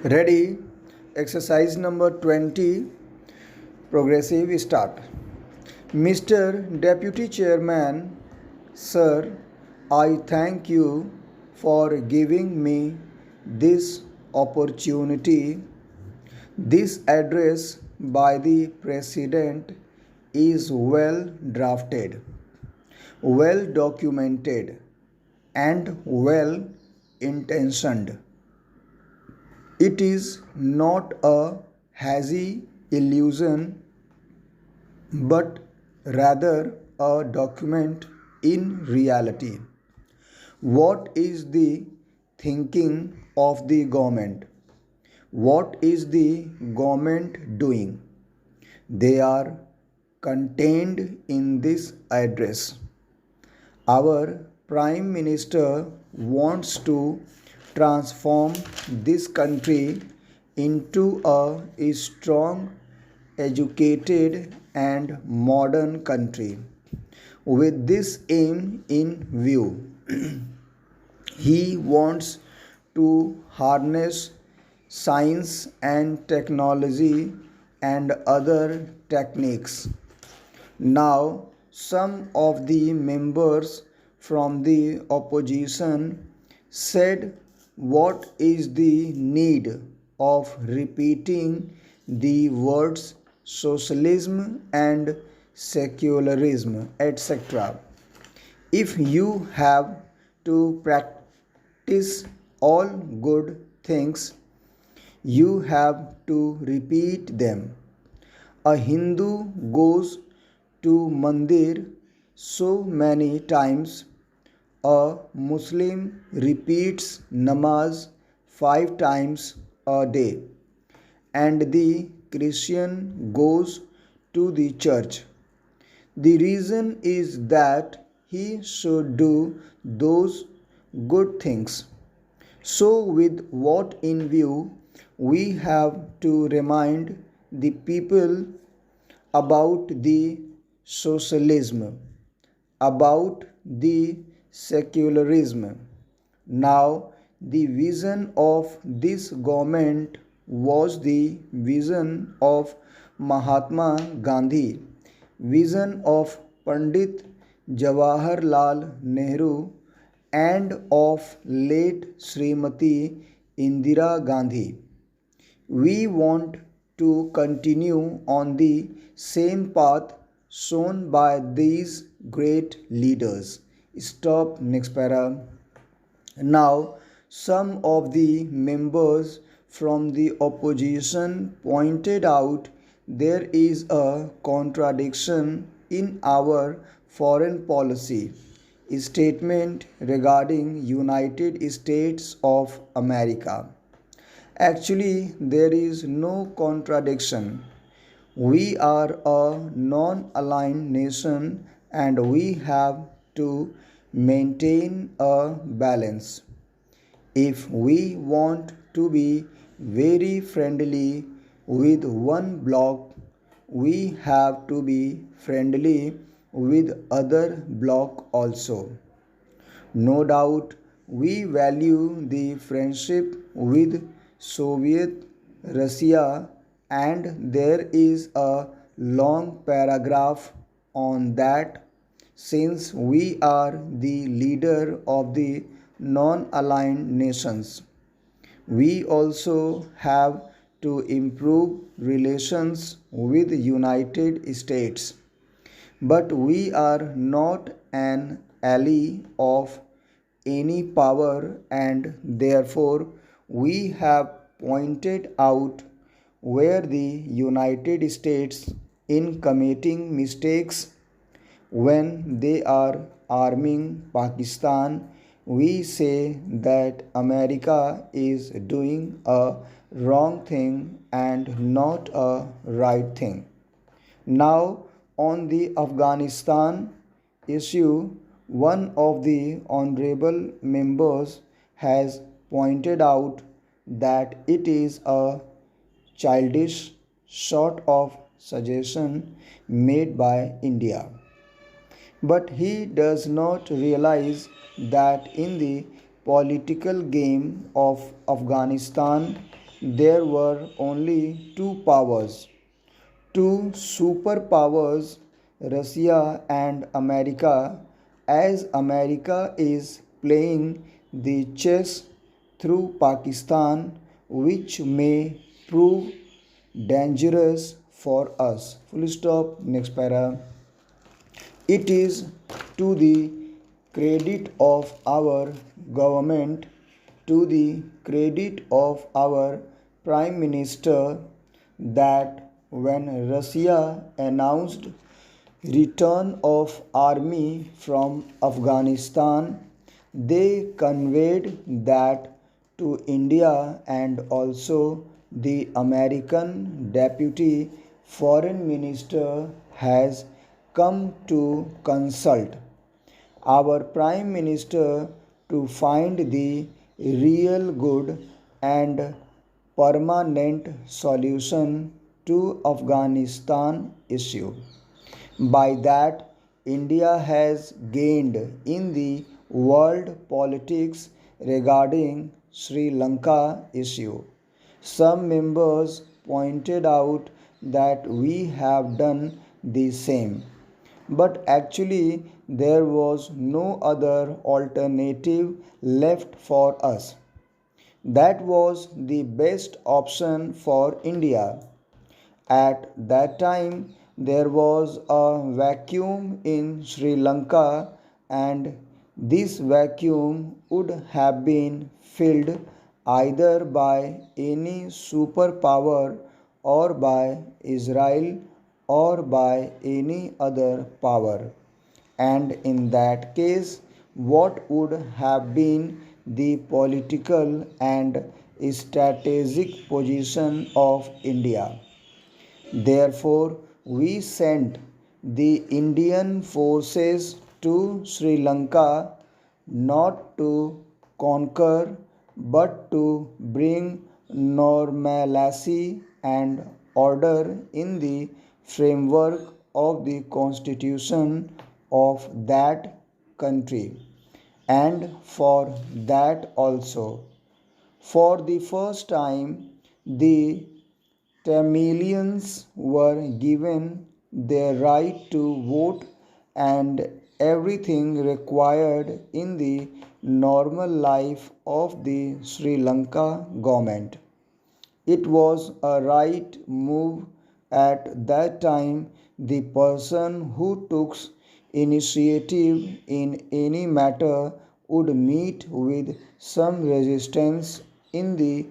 Ready? Exercise number 20. Progressive start. Mr. Deputy Chairman, Sir, I thank you for giving me this opportunity. This address by the President is well drafted, well documented, and well intentioned. It is not a hazy illusion, but rather a document in reality. What is the thinking of the government? What is the government doing? They are contained in this address. Our Prime Minister wants to transform this country into a strong, educated, and modern country. With this aim in view, he wants to harness science and technology and other techniques. Now, some of the members from the opposition said, what is the need of repeating the words socialism and secularism, etc.? If you have to practice all good things, you have to repeat them. A Hindu goes to mandir so many times. A Muslim repeats namaz 5 times a day, and the Christian goes to the church. The reason is that he should do those good things. So, with what in view, we have to remind the people about the socialism, about the secularism. Now, the vision of this government was the vision of Mahatma Gandhi, vision of Pandit Jawaharlal Nehru, and of late Srimati Indira Gandhi. We want to continue on the same path shown by these great leaders. Stop next para. Now, some of the members from the opposition pointed out there is a contradiction in our foreign policy statement regarding United States of America. Actually, there is no contradiction. We are a non aligned nation and we have to maintain a balance. If we want to be very friendly with one bloc, we have to be friendly with other bloc also. No doubt we value the friendship with Soviet Russia, and there is a long paragraph on that. Since we are the leader of the non-aligned nations, we also have to improve relations with United States. But we are not an ally of any power, and therefore we have pointed out where the United States in committing mistakes when they are arming Pakistan. We say that America is doing a wrong thing and not a right thing. Now, on the Afghanistan issue, one of the honorable members has pointed out that it is a childish sort of suggestion made by India. But he does not realize that in the political game of Afghanistan, there were only two powers, two superpowers, Russia and America, as America is playing the chess through Pakistan, which may prove dangerous for us. Full stop. Next para. It is to the credit of our government, to the credit of our Prime Minister, that when Russia announced return of army from Afghanistan, they conveyed that to India, and also the American Deputy Foreign Minister has come to consult our Prime Minister to find the real good and permanent solution to Afghanistan issue. By that, India has gained in the world politics regarding Sri Lanka issue. Some members pointed out that we have done the same. But actually, there was no other alternative left for us. That was the best option for India. At that time, there was a vacuum in Sri Lanka, and this vacuum would have been filled either by any superpower or by Israel or by any other power. And in that case, what would have been the political and strategic position of India? Therefore, we sent the Indian forces to Sri Lanka not to conquer but to bring normalcy and order in the framework of the constitution of that country. And for that also, for the first time, the Tamilians were given their right to vote and everything required in the normal life of the Sri Lanka government. It was a right move at that time. The person who took initiative in any matter would meet with some resistance in the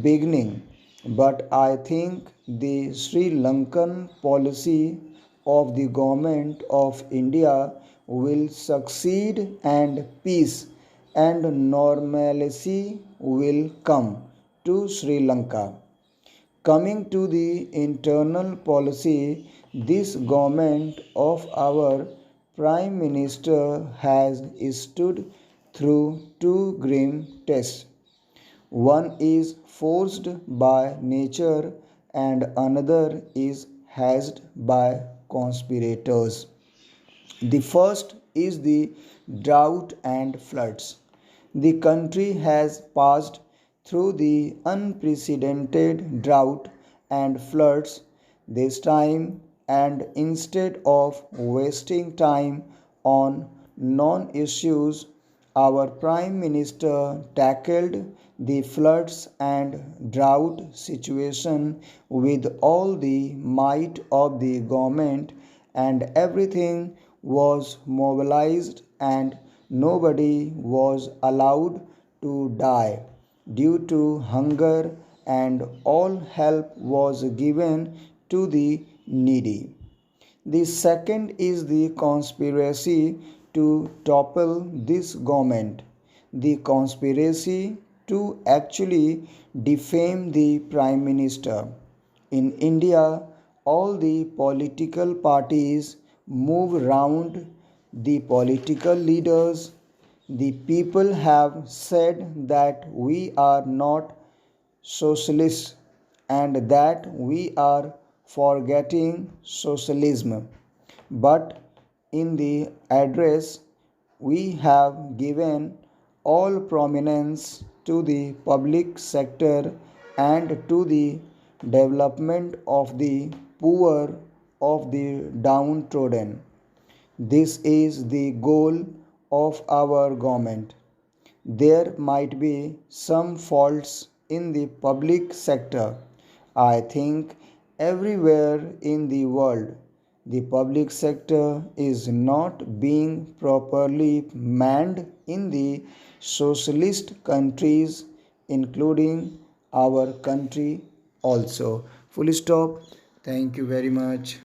beginning, but I think the Sri Lankan policy of the government of India will succeed, and peace and normalcy will come to Sri Lanka. Coming to the internal policy, this government of our Prime Minister has stood through two grim tests. One is forced by nature, and another is hazed by conspirators. The first is the drought and floods. The country has passed through the unprecedented drought and floods this time, and instead of wasting time on non issues, our Prime Minister tackled the floods and drought situation with all the might of the government, and everything was mobilized, and nobody was allowed to die due to hunger, and all help was given to the needy. The second is the conspiracy to topple this government, the conspiracy to actually defame the Prime Minister. In India, all the political parties move round the political leaders. The people have said that we are not socialists and that we are forgetting socialism. But in the address, we have given all prominence to the public sector and to the development of the poor, of the downtrodden. This is the goal of our government. There might be some faults in the public sector. I think everywhere in the world the public sector is not being properly manned in the socialist countries, including our country also. Full stop. Thank you very much.